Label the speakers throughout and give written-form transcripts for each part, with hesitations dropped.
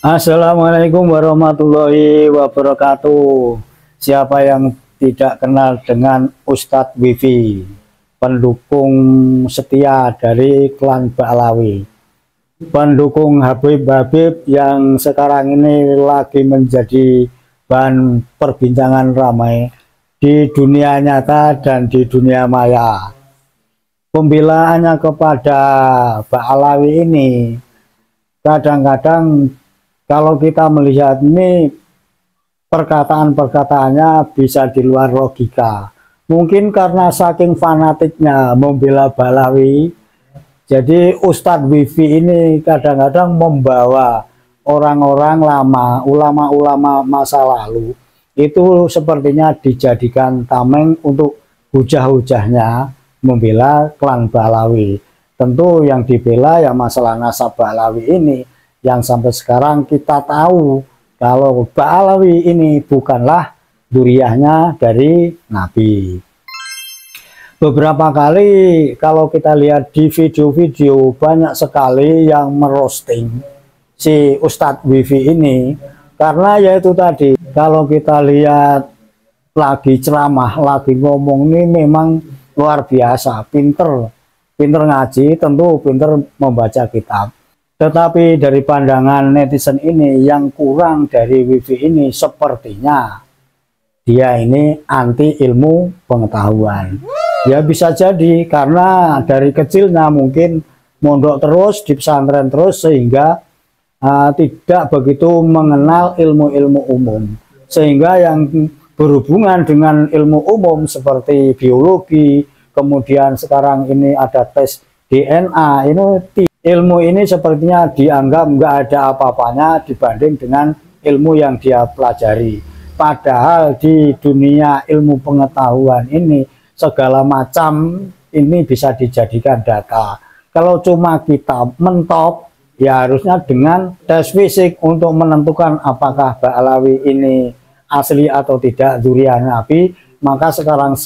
Speaker 1: Assalamualaikum warahmatullahi wabarakatuh. Siapa yang tidak kenal dengan Ustadz Wifi, pendukung setia dari klan Ba'alawi, pendukung Habib yang sekarang ini lagi menjadi bahan perbincangan ramai di dunia nyata dan di dunia maya. Pembelaannya kepada Ba'alawi ini kadang-kadang kalau kita melihat ini perkataan-perkataannya bisa di luar logika. Mungkin karena saking fanatiknya membela Ba'alawi, jadi Ustadz Wifi ini kadang-kadang membawa orang-orang lama, ulama-ulama masa lalu, itu sepertinya dijadikan tameng untuk hujah-hujahnya membela klan Ba'alawi. Tentu yang dibela ya masalah nasab Ba'alawi ini, yang sampai sekarang kita tahu kalau Ba'alawi ini bukanlah dzurriyyahnya dari Nabi. Beberapa kali kalau kita lihat di video-video banyak sekali yang merosting si Ustadz Wifi ini, karena yaitu tadi kalau kita lihat lagi ceramah, lagi ngomong ini memang luar biasa, pinter ngaji, tentu pinter membaca kitab. Tetapi dari pandangan netizen ini yang kurang dari Wifi ini sepertinya dia ini anti ilmu pengetahuan. Ya bisa jadi karena dari kecilnya mungkin mondok terus di pesantren terus sehingga tidak begitu mengenal ilmu-ilmu umum. Sehingga yang berhubungan dengan ilmu umum seperti biologi, kemudian sekarang ini ada tes DNA, ilmu ini sepertinya dianggap nggak ada apa-apanya dibanding dengan ilmu yang dia pelajari. Padahal di dunia ilmu pengetahuan ini segala macam ini bisa dijadikan data. Kalau cuma kita mentok, ya harusnya dengan tes fisik untuk menentukan apakah Ba'alawi ini asli atau tidak dzurriyyah Nabi, maka sekarang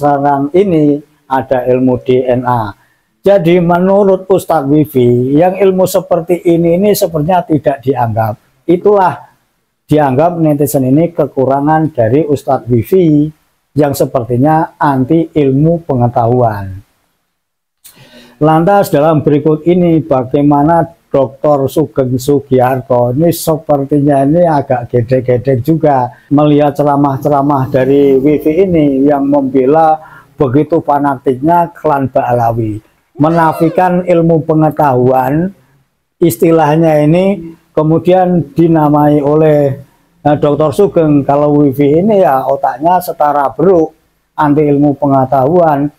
Speaker 1: ini ada ilmu DNA. Jadi menurut Ustadz Wifi yang ilmu seperti ini sepertinya tidak dianggap. Itulah dianggap netizen ini kekurangan dari Ustadz Wifi yang sepertinya anti ilmu pengetahuan. Lantas dalam berikut ini bagaimana Dr. Sugeng Sugiarto ini sepertinya ini agak gedek-gedek juga melihat ceramah-ceramah dari Wifi ini yang membela begitu fanatiknya klan Ba'alawi, menafikan ilmu pengetahuan, istilahnya ini kemudian dinamai oleh Dr. Sugeng kalau Wifi ini ya otaknya setara beruk, anti ilmu pengetahuan.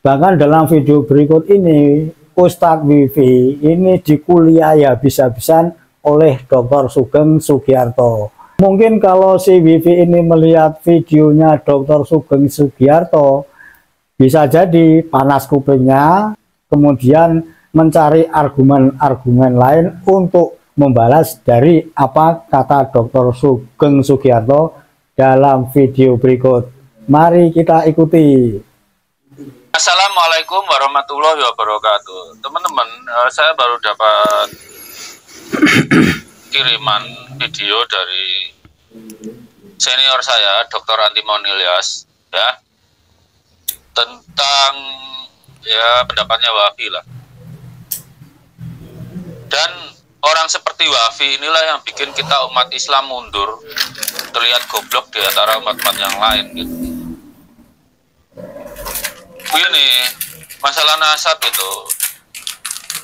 Speaker 1: Bahkan dalam video berikut ini Ustadz Wifi ini dikuliah ya bisa-bisan oleh Dr. Sugeng Sugiarto. Mungkin kalau si Wifi ini melihat videonya Dr. Sugeng Sugiarto bisa jadi panas kupingnya, kemudian mencari argumen-argumen lain untuk membalas dari apa kata Dr. Sugeng Sugiarto dalam video berikut. Mari kita ikuti.
Speaker 2: Assalamualaikum warahmatullahi wabarakatuh. Teman-teman, saya baru dapat kiriman video dari senior saya, Dr. Antimon Ilyas, ya, tentang ya pendapatnya Wahabi lah. Dan orang seperti Wahabi inilah yang bikin kita umat Islam mundur, terlihat goblok di antara umat-umat yang lain gitu. Begini, masalah nasab itu,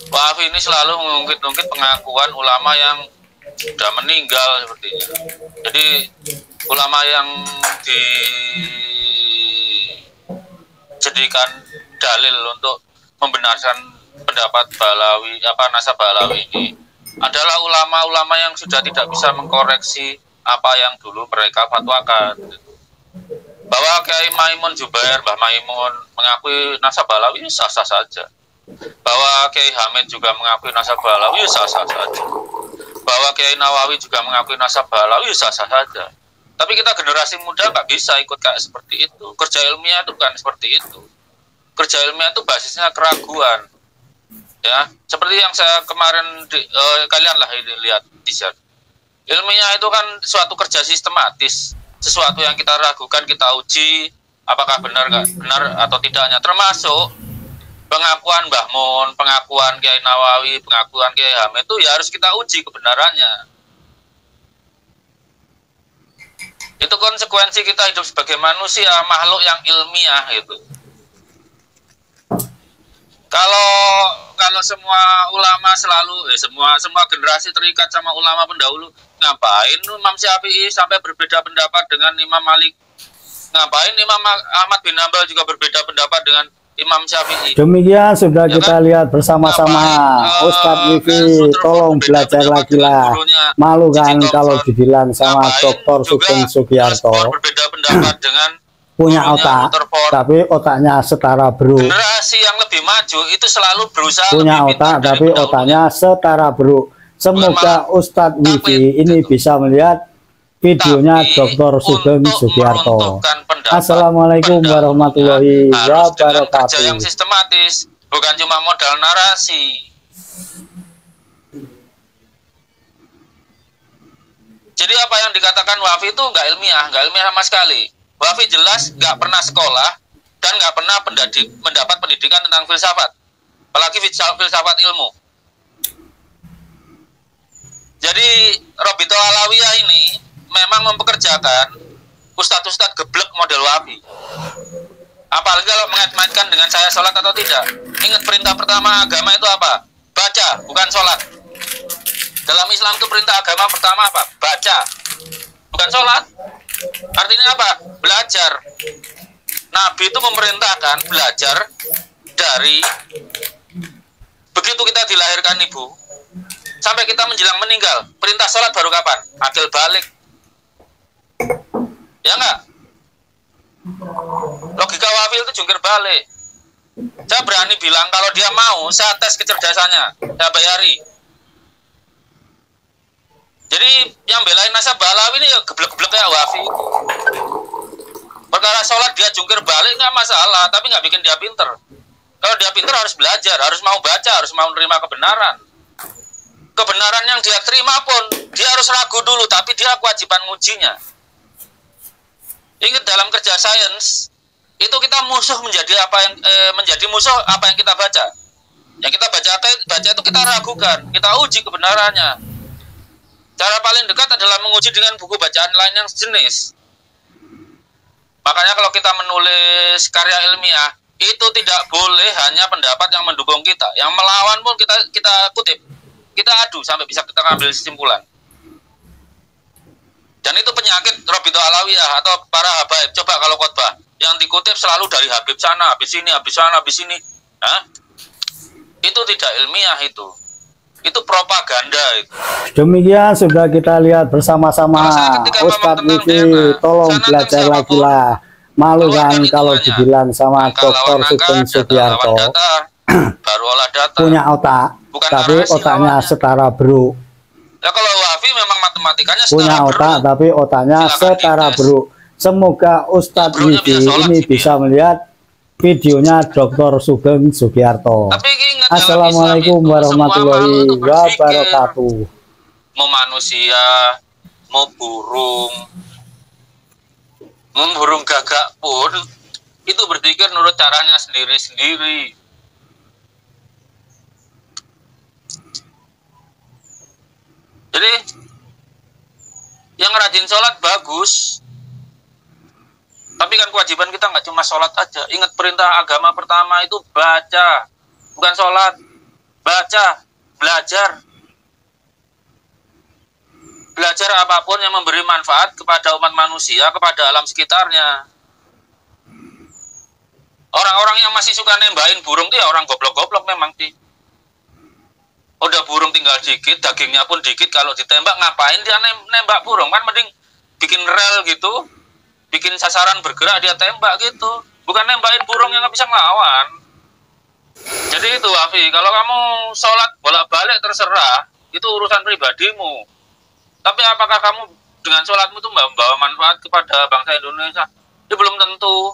Speaker 2: Wahabi ini selalu mengungkit-ungkit pengakuan ulama yang sudah meninggal sepertinya. Jadi ulama yang dijadikan dalil untuk membenarkan pendapat Ba'alawi, nasab Ba'alawi ini adalah ulama-ulama yang sudah tidak bisa mengkoreksi apa yang dulu mereka fatwakan. Bahwa Kiai Maimun Jubair, Mbah Maimun mengakui nasab Ba'alawi sah-sah saja. Bahwa Kiai Hamid juga mengakui nasab Ba'alawi sah-sah saja. Bahwa Kiai Nawawi juga mengakui nasab Ba'alawi sah-sah saja. Tapi kita generasi muda nggak bisa ikut kayak seperti itu. Kerja ilmiah itu kan seperti itu. kerja ilmiah itu basisnya keraguan. Ya, seperti yang saya kemarin kalian lah ini lihat di share. Ilmiah itu kan suatu kerja sistematis, sesuatu yang kita ragukan kita uji apakah benar atau tidaknya, termasuk pengakuan Mbah Mun, pengakuan Kiai Nawawi, pengakuan Kiai Hamid itu ya harus kita uji kebenarannya. Itu konsekuensi kita hidup sebagai manusia, makhluk yang ilmiah itu. Kalau semua ulama selalu semua generasi terikat sama ulama pendahulu, ngapain Imam Syafi'i sampai berbeda pendapat dengan Imam Malik? Ngapain Imam Ahmad bin Hambal juga berbeda pendapat dengan Imam Syafi'i?
Speaker 1: Demikian sudah
Speaker 2: ya
Speaker 1: kita
Speaker 2: kan?
Speaker 1: lihat bersama-sama. Ustadz Wifi tolong belajar lagi lah. Malu kan kalau dibilang sama Dr. Sugeng Sugiarto
Speaker 2: berbeda pendapat dengan
Speaker 1: punya otak, tapi otaknya setara bro.
Speaker 2: Generasi yang lebih maju itu selalu berusaha
Speaker 1: punya otak, tapi otaknya setara bro. Semoga Ustadz Wifi ini bisa melihat videonya Dr. Sugeng Sugiarto. Assalamualaikum warahmatullahi wabarakatuh.
Speaker 2: Kerja yang sistematis, bukan cuma modal narasi. Jadi apa yang dikatakan Wafi itu nggak ilmiah sama sekali. Wafi jelas nggak pernah sekolah dan nggak pernah mendapat pendidikan tentang filsafat, apalagi filsafat ilmu. Jadi Robito Alawiyah ini memang mempekerjakan ustadz-ustadz geblek model Wafi. Apalagi kalau mengait-ngaitkan dengan saya sholat atau tidak. Ingat perintah pertama agama itu apa? Baca, bukan sholat. Dalam Islam itu perintah agama pertama apa? Baca, bukan sholat. Artinya apa? Belajar. Nabi itu memerintahkan belajar dari begitu kita dilahirkan ibu sampai kita menjelang meninggal. Perintah sholat baru kapan? Akil balik. Ya enggak? Logika Wafi itu jungkir balik. Saya berani bilang kalau dia mau, saya tes kecerdasannya, saya bayari. Jadi yang belain nasab Balawi ini ya geblek-geblek kayak Wafi. Perkara sholat dia jungkir balik nggak masalah, tapi nggak bikin dia pinter. Kalau dia pinter harus belajar, harus mau baca, harus mau menerima kebenaran. Kebenaran yang dia terima pun dia harus ragu dulu, tapi dia kewajiban ngujinya. Ingat dalam kerja sains itu kita musuh menjadi musuh apa yang kita baca. Yang kita baca itu kita ragukan, kita uji kebenarannya. Cara paling dekat adalah menguji dengan buku bacaan lain yang sejenis. Makanya kalau kita menulis karya ilmiah, itu tidak boleh hanya pendapat yang mendukung kita. Yang melawan pun kita kutip. Kita adu sampai bisa kita ambil kesimpulan. Dan itu penyakit Robito Alawiyah atau para habaib. Coba kalau khotbah, yang dikutip selalu dari Habib sana, habis sini, habis sana, habis sini. Hah? Itu tidak ilmiah itu. Itu propaganda itu.
Speaker 1: Demikian sudah kita lihat bersama-sama. Ustadz Wifi tolong belajar lagi lah. Malu kan kalau dibilang sama Dr. Sugeng Sugiarto
Speaker 2: baru olah data.
Speaker 1: Punya otak, bukan tapi otaknya setara bro.
Speaker 2: Ya kalau Wafi memang matematikanya
Speaker 1: punya otak, tapi otaknya setara bro. Semoga Ustadz Wifi ini bisa melihat videonya Dr. Sugeng Sugiarto. Assalamualaikum warahmatullahi wabarakatuh.
Speaker 2: Mau manusia, mau burung gagak pun itu berpikir menurut caranya sendiri-sendiri. Jadi yang rajin sholat bagus. Tapi kan kewajiban kita nggak cuma sholat aja. Ingat perintah agama pertama itu baca, bukan sholat. Baca, belajar. Belajar apapun yang memberi manfaat kepada umat manusia, kepada alam sekitarnya. Orang-orang yang masih suka nembakin burung itu ya orang goblok-goblok memang sih. Udah burung tinggal dikit, dagingnya pun dikit, kalau ditembak ngapain dia nembak burung? Kan mending bikin rel gitu. Bikin sasaran bergerak dia tembak gitu, bukan nembakin burung yang nggak bisa ngelawan. Jadi itu Wafi, kalau kamu sholat bolak-balik terserah, itu urusan pribadimu. Tapi apakah kamu dengan sholatmu itu membawa manfaat kepada bangsa Indonesia? Itu belum tentu.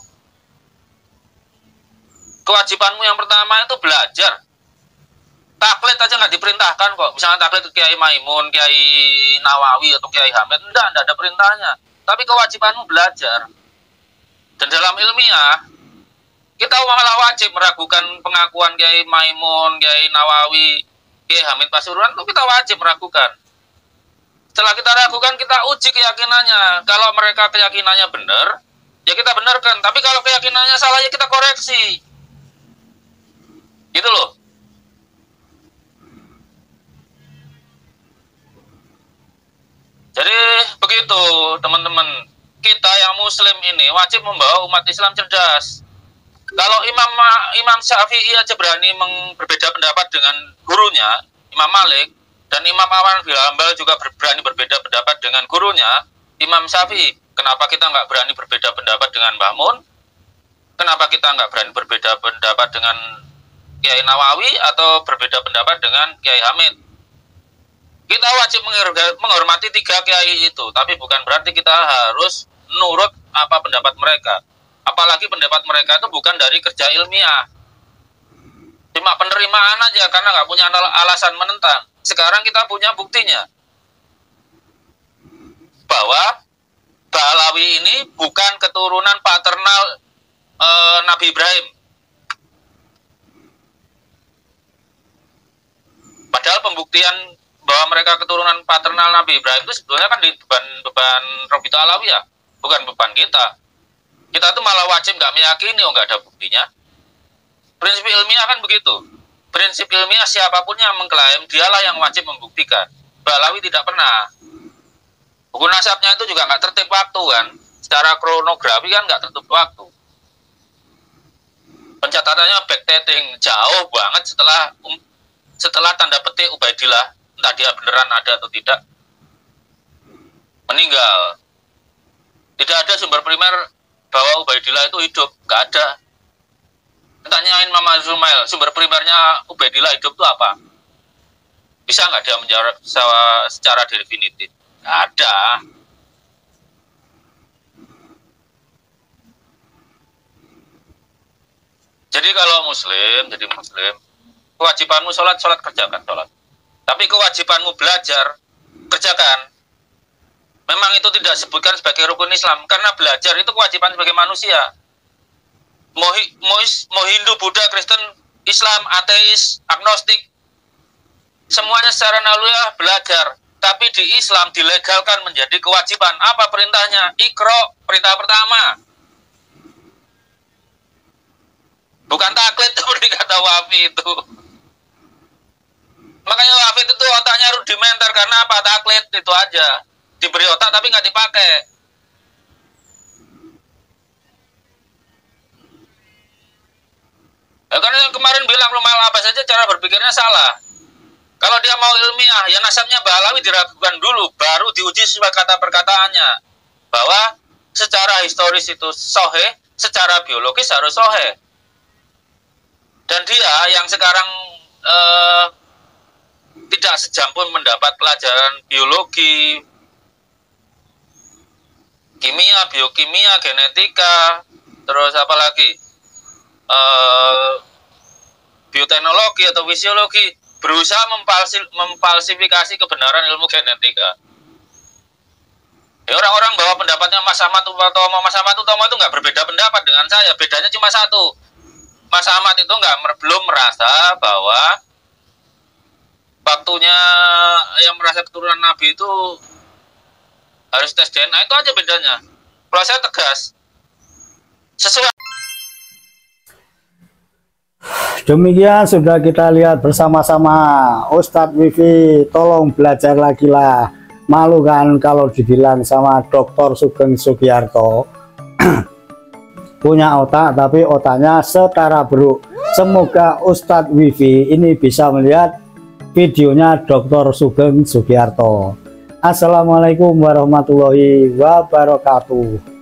Speaker 2: Kewajibanmu yang pertama itu belajar. Taklid aja nggak diperintahkan kok. Misalnya taklid Kiai Maimun, Kiai Nawawi atau Kiai Hamid, enggak ada perintahnya. Tapi kewajibanmu belajar. Dan dalam ilmiah, kita malah wajib meragukan pengakuan Kiai Maimun, Kiai Nawawi, Kiai Hamid Pasuruan, itu kita wajib meragukan. Setelah kita ragukan, kita uji keyakinannya. Kalau mereka keyakinannya benar, ya kita benarkan. Tapi kalau keyakinannya salah, ya kita koreksi. Gitu loh. Jadi begitu teman-teman. Kita yang muslim ini wajib membawa umat Islam cerdas. Kalau Imam Syafi'i aja berani berbeda pendapat dengan gurunya, Imam Malik, dan Imam Ahmad bin Hanbal juga berani berbeda pendapat dengan gurunya, Imam Syafi'i. Kenapa kita nggak berani berbeda pendapat dengan Mbah Mun? Kenapa kita nggak berani berbeda pendapat dengan Kiai Nawawi atau berbeda pendapat dengan Kiai Hamid? Kita wajib menghormati tiga kiai itu, tapi bukan berarti kita harus nurut apa pendapat mereka. Apalagi pendapat mereka itu bukan dari kerja ilmiah, cuma penerimaan aja karena nggak punya alasan menentang. Sekarang kita punya buktinya bahwa Ba'alawi ini bukan keturunan paternal Nabi Ibrahim. Padahal pembuktian bahwa mereka keturunan paternal Nabi Ibrahim itu sebetulnya kan di beban Robito Alawiyah, bukan beban kita. Kita tuh malah wajib nggak meyakini, nggak ada buktinya. Prinsip ilmiah kan begitu. Prinsip ilmiah siapapun yang mengklaim, dialah yang wajib membuktikan. Ba'alawi tidak pernah. Buku nasabnya itu juga nggak tertib waktu kan. Secara kronografi kan nggak tertib waktu. Pencatatannya backdating jauh banget setelah tanda petik Ubaidillah, entah dia beneran ada atau tidak, meninggal. Tidak ada sumber primer bahwa Ubaidillah itu hidup, nggak ada. Tanyain Mama Zumail, sumber primernya Ubaidillah hidup itu apa? Bisa nggak dia menjawab secara definitif? Nggak ada. Jadi kalau jadi muslim, kewajibanmu sholat kerjakan sholat. Tapi kewajibanmu belajar, kerjakan. Memang itu tidak disebutkan sebagai rukun Islam, karena belajar itu kewajiban sebagai manusia. Mau Hindu, Buddha, Kristen, Islam, ateis, agnostik, semuanya secara naluriah belajar. Tapi di Islam dilegalkan menjadi kewajiban. Apa perintahnya? Iqra, perintah pertama. Bukan taklid seperti kata Wafi itu. Makanya Wafi itu otaknya rudimenter, karena apa? Taklid itu aja. Diberi otak tapi nggak dipakai. Ya, karena yang kemarin bilang Rumal Abbas saja cara berpikirnya salah. Kalau dia mau ilmiah, ya nasabnya Ba'alawi diragukan dulu, baru diuji sesuai kata perkataannya. Bahwa secara historis itu soheh, secara biologis harus soheh. Dan dia yang sekarang tidak sejam pun mendapat pelajaran biologi, kimia, biokimia, genetika, terus apa lagi, bioteknologi atau fisiologi, berusaha memfalsifikasi kebenaran ilmu genetika. Ya, orang-orang bawa pendapatnya Mas Ahmad Utomo. Mas Ahmad Utomo itu nggak berbeda pendapat dengan saya, bedanya cuma satu. Mas Ahmad itu belum merasa bahwa waktunya yang merasa keturunan Nabi itu harus tes DNA, itu aja bedanya. Kalau saya tegas, sesuai.
Speaker 1: Demikian sudah kita lihat bersama-sama. Ustadz Wifi, tolong belajar lagi lah. Malu kan kalau dibilang sama Dr. Sugeng Sugiarto punya otak tapi otaknya setara buruk. Semoga Ustadz Wifi ini bisa melihat videonya Dr. Sugeng Sugiarto. Assalamualaikum warahmatullahi wabarakatuh.